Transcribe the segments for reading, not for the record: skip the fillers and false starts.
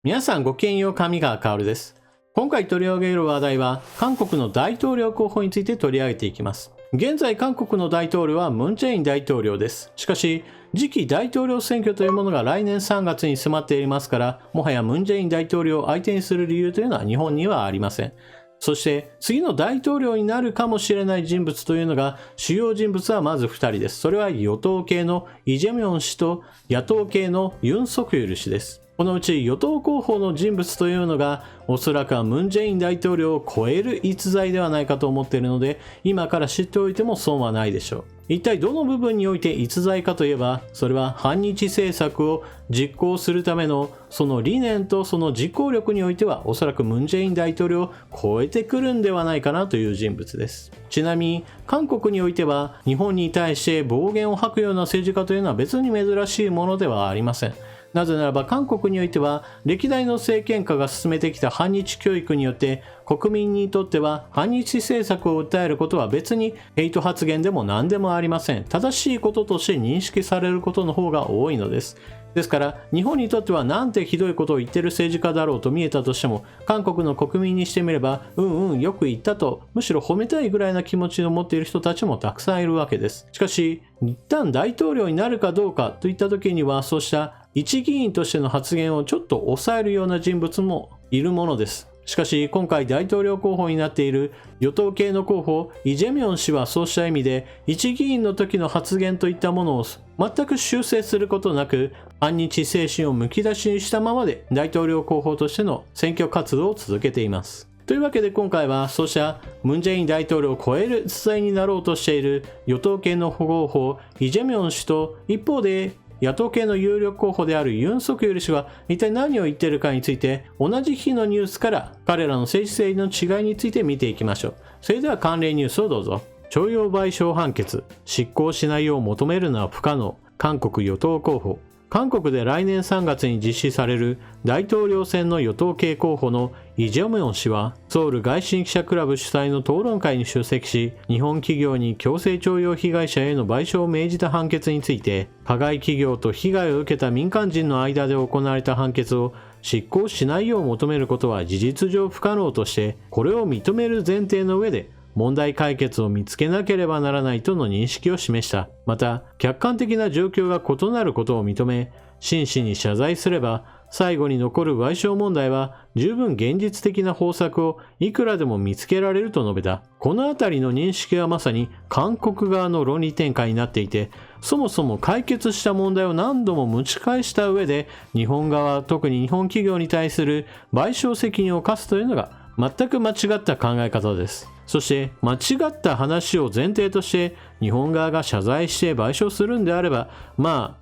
皆さんごきげんよう、上川薫です。今回取り上げる話題は韓国の大統領候補について取り上げていきます。現在韓国の大統領はムン・ジェイン大統領です。しかし次期大統領選挙というものが来年3月に迫っていますから、もはやムン・ジェイン大統領を相手にする理由というのは日本にはありません。そして次の大統領になるかもしれない人物というのが、主要人物はまず2人です。それは与党系のイ・ジェミョン氏と野党系のユン・ソクヨル氏です。このうち与党候補の人物というのが、おそらくはムン・ジェイン大統領を超える逸材ではないかと思っているので、今から知っておいても損はないでしょう。一体どの部分において逸材かといえば、それは反日政策を実行するためのその理念とその実行力においては、おそらくムン・ジェイン大統領を超えてくるんではないかなという人物です。ちなみに韓国においては、日本に対して暴言を吐くような政治家というのは別に珍しいものではありません。なぜならば韓国においては歴代の政権下が進めてきた反日教育によって、国民にとっては反日政策を訴えることは別にヘイト発言でも何でもありません。正しいこととして認識されることの方が多いのです。ですから日本にとってはなんてひどいことを言ってる政治家だろうと見えたとしても、韓国の国民にしてみればよく言ったと、むしろ褒めたいぐらいな気持ちを持っている人たちもたくさんいるわけです。しかし一旦大統領になるかどうかといった時には、そうした一議員としての発言をちょっと抑えるような人物もいるものです。しかし今回大統領候補になっている与党系の候補イ・ジェミョン氏は、そうした意味で一議員の時の発言といったものを全く修正することなく、反日精神をむき出しにしたままで大統領候補としての選挙活動を続けています。というわけで今回は、そうしたムン・ジェイン大統領を超える逸材になろうとしている与党系の候補イ・ジェミョン氏と、一方で野党系の有力候補であるユン・ソクヨル氏は一体何を言っているかについて、同じ日のニュースから彼らの政治性の違いについて見ていきましょう。それでは関連ニュースをどうぞ。徴用賠償判決、執行しないよう求めるのは不可能、韓国与党候補。韓国で来年3月に実施される大統領選の与党系候補のイ・ジェミョン氏は、ソウル外信記者クラブ主催の討論会に出席し、日本企業に強制徴用被害者への賠償を命じた判決について、加害企業と被害を受けた民間人の間で行われた判決を執行しないよう求めることは事実上不可能として、これを認める前提の上で問題解決を見つけなければならないとの認識を示した。また、客観的な状況が異なることを認め、真摯に謝罪すれば、最後に残る賠償問題は十分現実的な方策をいくらでも見つけられると述べた。このあたりの認識はまさに韓国側の論理展開になっていて、そもそも解決した問題を何度も蒸し返した上で、日本側、特に日本企業に対する賠償責任を課すというのが全く間違った考え方です。そして間違った話を前提として日本側が謝罪して賠償するんであれば、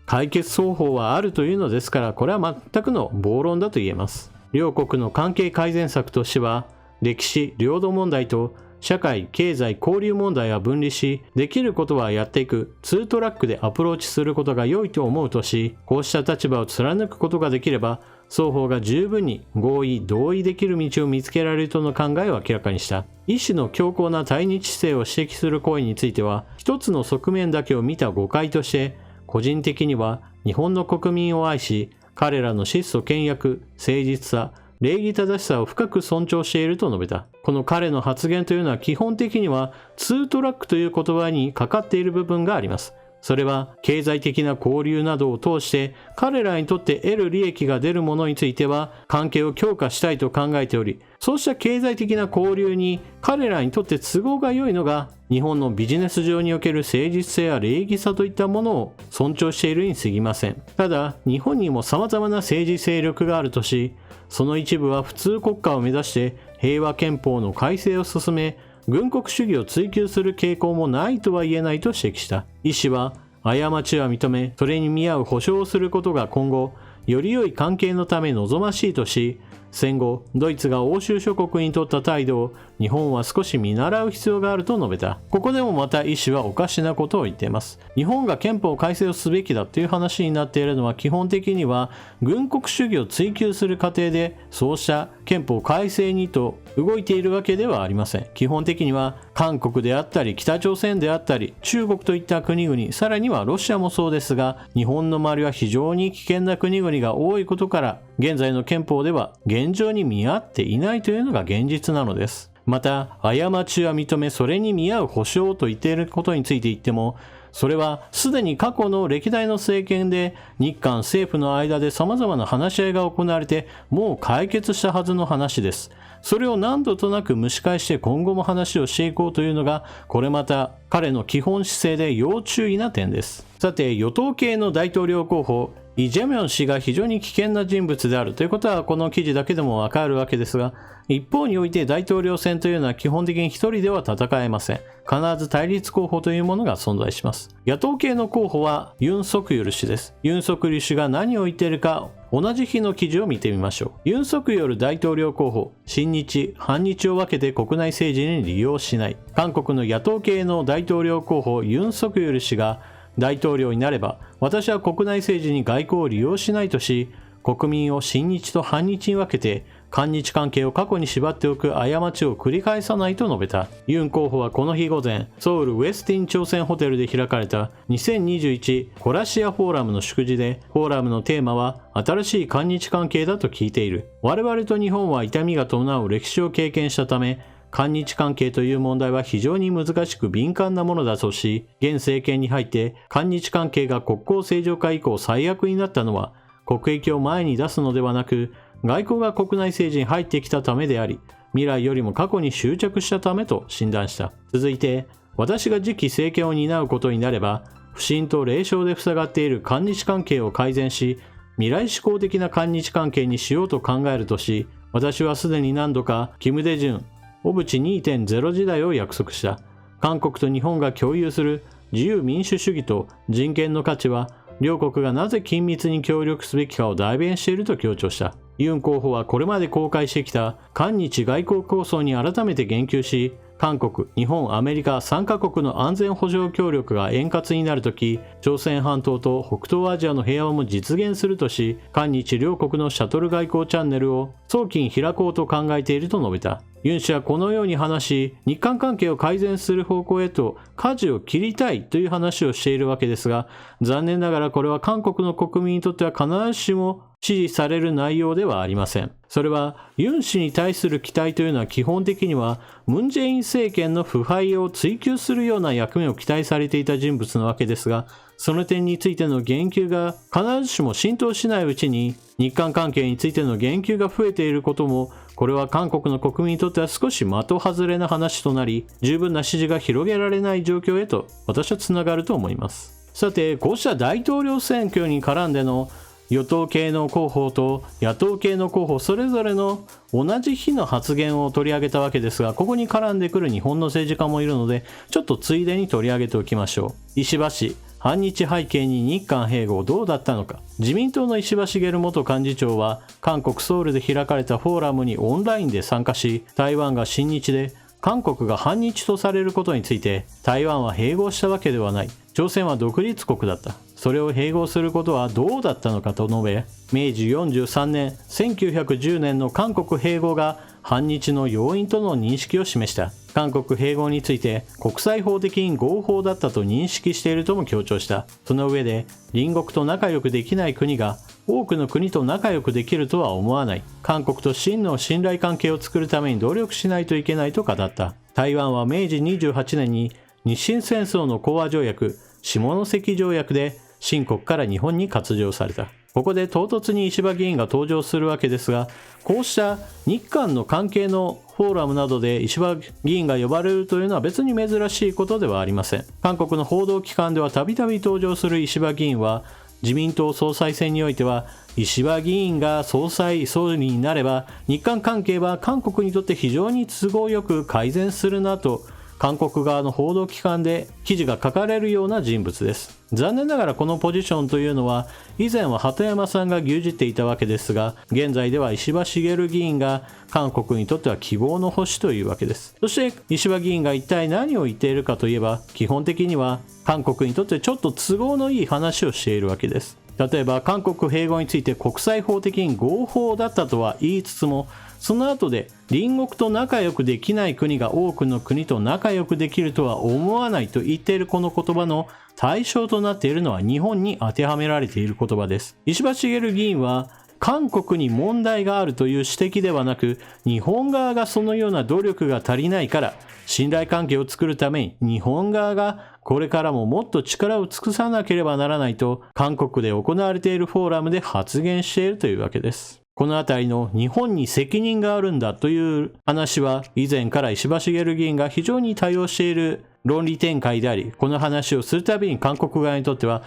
解決方法はあるというのですから、これは全くの暴論だと言えます。両国の関係改善策としては、歴史領土問題と社会経済交流問題は分離し、できることはやっていく2トラックでアプローチすることが良いと思うとし、こうした立場を貫くことができれば、双方が十分に合意同意できる道を見つけられるとの考えを明らかにした。一種の強硬な対日姿勢を指摘する行為については、一つの側面だけを見た誤解として、個人的には日本の国民を愛し、彼らの質素倹約、誠実さ、礼儀正しさを深く尊重していると述べた。この彼の発言というのは基本的には2トラックという言葉にかかっている部分があります。それは経済的な交流などを通して彼らにとって得る利益が出るものについては関係を強化したいと考えており、そうした経済的な交流に彼らにとって都合が良いのが、日本のビジネス上における誠実性や礼儀さといったものを尊重しているに過ぎません。ただ日本にも様々な政治勢力があるとし、その一部は普通国家を目指して平和憲法の改正を進め、軍国主義を追求する傾向もないとは言えないと指摘した。イ氏は、過ちは認め、それに見合う保証をすることが今後、より良い関係のため望ましいとし、戦後、ドイツが欧州諸国に取った態度を日本は少し見習う必要があると述べた。ここでもまたイ氏はおかしなことを言っています。日本が憲法改正をすべきだという話になっているのは、基本的には軍国主義を追求する過程でそうした憲法改正にと動いているわけではありません。基本的には韓国であったり北朝鮮であったり中国といった国々、さらにはロシアもそうですが、日本の周りは非常に危険な国々が多いことから、現在の憲法では現状に見合っていないというのが現実なのです。また、過ちは認めそれに見合う保障と言っていることについて言っても、それはすでに過去の歴代の政権で日韓政府の間で様々な話し合いが行われてもう解決したはずの話です。それを何度となく蒸し返して今後も話をしていこうというのが、これまた彼の基本姿勢で要注意な点です。さて、与党系の大統領候補、イ・ジェミョン氏が非常に危険な人物であるということはこの記事だけでもわかるわけですが、一方において大統領選というのは基本的に一人では戦えません。必ず対立候補というものが存在します。野党系の候補はユン・ソクヨル氏です。ユン・ソクヨル氏が何を言っているか、同じ日の記事を見てみましょう。ユン・ソクヨル大統領候補、親日、反日を分けて国内政治に利用しない。韓国の野党系の大統領候補、ユン・ソクヨル氏が大統領になれば、私は国内政治に外交を利用しないとし、国民を親日と反日に分けて、韓日関係を過去に縛っておく過ちを繰り返さないと述べた。ユン候補はこの日午前、ソウルウェスティン朝鮮ホテルで開かれた2021コラシアフォーラムの祝辞で、フォーラムのテーマは新しい韓日関係だと聞いている。我々と日本は痛みが伴う歴史を経験したため、韓日関係という問題は非常に難しく敏感なものだとし、現政権に入って韓日関係が国交正常化以降最悪になったのは、国益を前に出すのではなく、外交が国内政治に入ってきたためであり、未来よりも過去に執着したためと診断した。続いて、私が次期政権を担うことになれば、不信と冷笑で塞がっている韓日関係を改善し、未来志向的な韓日関係にしようと考えるとし、私はすでに何度か、キム・デジュン、小渕 2.0 時代を約束した。韓国と日本が共有する自由民主主義と人権の価値は、両国がなぜ緊密に協力すべきかを代弁していると強調した。ユン候補はこれまで公開してきた韓日外交構想に改めて言及し、韓国、日本、アメリカ3カ国の安全保障協力が円滑になるとき、朝鮮半島と北東アジアの平和も実現するとし、韓日両国のシャトル外交チャンネルを早期に開こうと考えていると述べた。ユン氏はこのように話し、日韓関係を改善する方向へと舵を切りたいという話をしているわけですが、残念ながらこれは韓国の国民にとっては必ずしも支持される内容ではありません。それはユン氏に対する期待というのは基本的にはムン・ジェイン政権の腐敗を追求するような役目を期待されていた人物なわけですが、その点についての言及が必ずしも浸透しないうちに日韓関係についての言及が増えていることも、これは韓国の国民にとっては少し的外れな話となり、十分な支持が広げられない状況へと私はつながると思います。さて、こうした大統領選挙に絡んでの与党系の候補と野党系の候補それぞれの同じ日の発言を取り上げたわけですが、ここに絡んでくる日本の政治家もいるので、ちょっとついでに取り上げておきましょう。石破氏、反日背景に日韓併合どうだったのか。自民党の石破茂元幹事長は韓国ソウルで開かれたフォーラムにオンラインで参加し、台湾が親日で韓国が反日とされることについて、台湾は併合したわけではない、朝鮮は独立国だった、それを併合することはどうだったのかと述べ、明治43年1910年の韓国併合が反日の要因との認識を示した。韓国併合について国際法的に合法だったと認識しているとも強調した。その上で、隣国と仲良くできない国が多くの国と仲良くできるとは思わない。韓国と真の信頼関係を作るために努力しないといけないと語った。台湾は明治28年に日清戦争の講和条約、下関条約で清国から日本に割譲された。ここで唐突に石破議員が登場するわけですが、こうした日韓の関係のフォーラムなどで石破議員が呼ばれるというのは別に珍しいことではありません。韓国の報道機関ではたびたび登場する石破議員は、自民党総裁選においては石破議員が総理になれば日韓関係は韓国にとって非常に都合よく改善するなと韓国側の報道機関で記事が書かれるような人物です。残念ながらこのポジションというのは以前は鳩山さんが牛耳っていたわけですが、現在では石破茂議員が韓国にとっては希望の星というわけです。そして石破議員が一体何を言っているかといえば、基本的には韓国にとってちょっと都合のいい話をしているわけです。例えば韓国併合について国際法的に合法だったとは言いつつも、その後で隣国と仲良くできない国が多くの国と仲良くできるとは思わないと言っているこの言葉の対象となっているのは日本に当てはめられている言葉です。石破茂議員は韓国に問題があるという指摘ではなく、日本側がそのような努力が足りないから、信頼関係を作るために日本側がこれからももっと力を尽くさなければならないと、韓国で行われているフォーラムで発言しているというわけです。このあたりの日本に責任があるんだという話は、以前から石破茂議員が非常に多用している論理展開であり、この話をするたびに韓国側にとっては、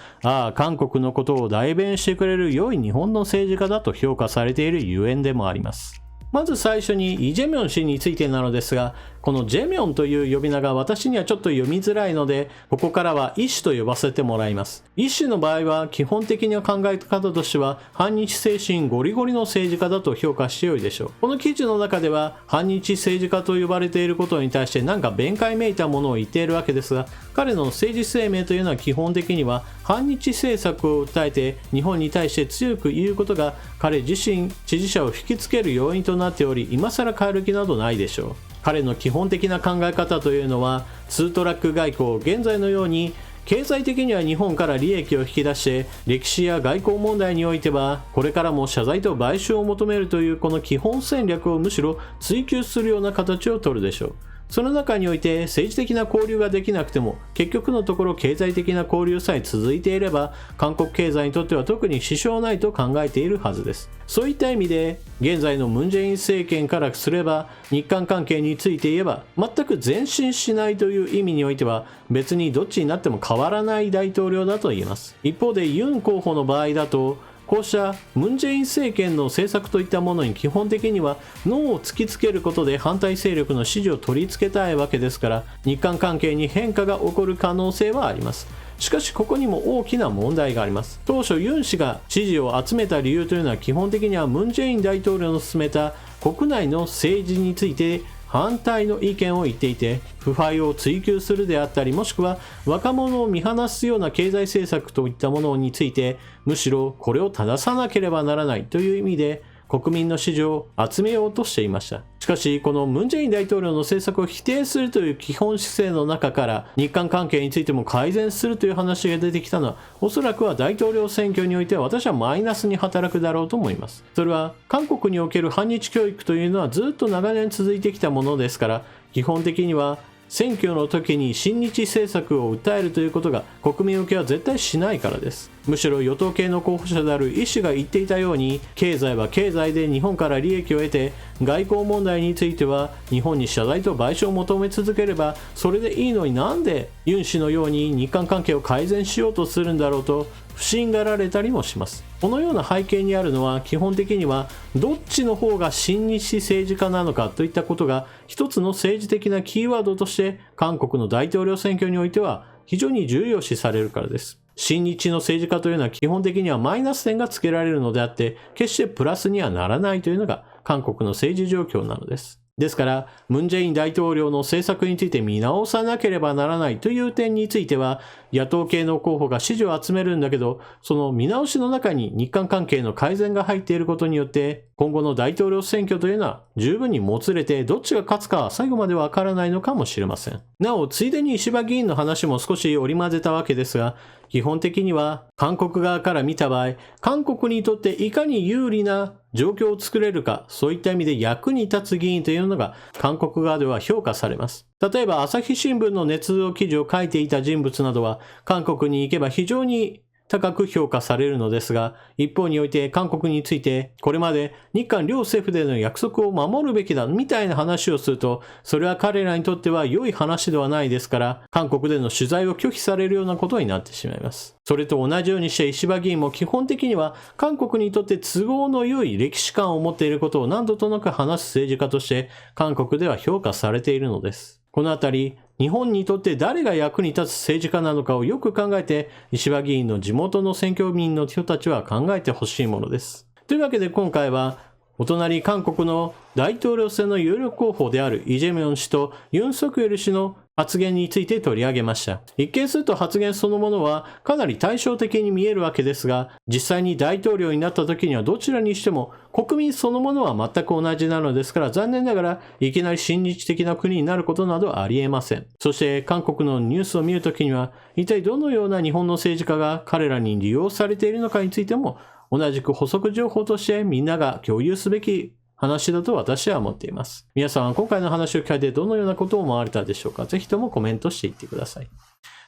韓国のことを代弁してくれる良い日本の政治家だと評価されているゆえんでもあります。まず最初にイ・ジェミョン氏についてなのですが、このジェミョンという呼び名が私にはちょっと読みづらいので、ここからはイ氏と呼ばせてもらいます。イ氏の場合は基本的な考え方としては反日精神ゴリゴリの政治家だと評価してよいでしょう。この記事の中では反日政治家と呼ばれていることに対してなんか弁解めいたものを言っているわけですが、彼の政治声明というのは基本的には反日政策を訴えて日本に対して強く言うことが彼自身支持者を引きつける要因となっており、今更変える気などないでしょう。彼の基本的な考え方というのはツートラック外交、現在のように経済的には日本から利益を引き出して歴史や外交問題においてはこれからも謝罪と賠償を求めるというこの基本戦略をむしろ追求するような形を取るでしょう。その中において政治的な交流ができなくても結局のところ経済的な交流さえ続いていれば韓国経済にとっては特に支障ないと考えているはずです。そういった意味で現在のムン・ジェイン政権からすれば日韓関係について言えば全く前進しないという意味においては別にどっちになっても変わらない大統領だと言えます。一方でユン候補の場合だとこうしたムン・ジェイン政権の政策といったものに基本的にはノーを突きつけることで反対勢力の支持を取り付けたいわけですから日韓関係に変化が起こる可能性はあります。しかしここにも大きな問題があります。当初ユン氏が支持を集めた理由というのは基本的にはムン・ジェイン大統領の進めた国内の政治について反対の意見を言っていて腐敗を追求するであったりもしくは若者を見放すような経済政策といったものについてむしろこれを正さなければならないという意味で国民の支持を集めようとしていました。しかしこのムン・ジェイン大統領の政策を否定するという基本姿勢の中から日韓関係についても改善するという話が出てきたのはおそらくは大統領選挙においては私はマイナスに働くだろうと思います。それは韓国における反日教育というのはずっと長年続いてきたものですから基本的には選挙の時に親日政策を訴えるということが国民受けは絶対しないからです。むしろ与党系の候補者であるイ氏が言っていたように経済は経済で日本から利益を得て外交問題については日本に謝罪と賠償を求め続ければそれでいいのになんでユン氏のように日韓関係を改善しようとするんだろうと不信がられたりもします。このような背景にあるのは基本的にはどっちの方が親日政治家なのかといったことが一つの政治的なキーワードとして韓国の大統領選挙においては非常に重要視されるからです。親日の政治家というのは基本的にはマイナス点がつけられるのであって決してプラスにはならないというのが韓国の政治状況なのです。ですから、ムン・ジェイン大統領の政策について見直さなければならないという点については、野党系の候補が支持を集めるんだけど、その見直しの中に日韓関係の改善が入っていることによって、今後の大統領選挙というのは十分にもつれて、どっちが勝つかは最後までわからないのかもしれません。なお、ついでに石破議員の話も少し織り交ぜたわけですが、基本的には韓国側から見た場合、韓国にとっていかに有利な状況を作れるか、そういった意味で役に立つ議員というのが韓国側では評価されます。例えば朝日新聞の捏造記事を書いていた人物などは韓国に行けば非常に高く評価されるのですが、一方において韓国についてこれまで日韓両政府での約束を守るべきだみたいな話をすると、それは彼らにとっては良い話ではないですから、韓国での取材を拒否されるようなことになってしまいます。それと同じようにして石破議員も基本的には韓国にとって都合の良い歴史観を持っていることを何度となく話す政治家として韓国では評価されているのです。このあたり、日本にとって誰が役に立つ政治家なのかをよく考えて、石破議員の地元の選挙民の人たちは考えてほしいものです。というわけで今回は、お隣韓国の大統領選の有力候補であるイ・ジェミョン氏とユン・ソクヨル氏の発言について取り上げました。一見すると発言そのものはかなり対照的に見えるわけですが、実際に大統領になった時にはどちらにしても国民そのものは全く同じなのですから、残念ながらいきなり親日的な国になることなどありえません。そして韓国のニュースを見るときには、一体どのような日本の政治家が彼らに利用されているのかについても、同じく補足情報としてみんなが共有すべき話だと私は思っています。皆さんは今回の話を聞かれてどのようなことを思われたでしょうか。ぜひともコメントしていってください。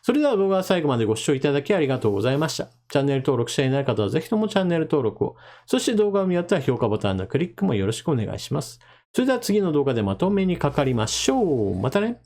それでは動画は最後までご視聴いただきありがとうございました。チャンネル登録していない方はぜひともチャンネル登録を。そして動画を見終わったら評価ボタンのクリックもよろしくお願いします。それでは次の動画でまとめにかかりましょう。またね。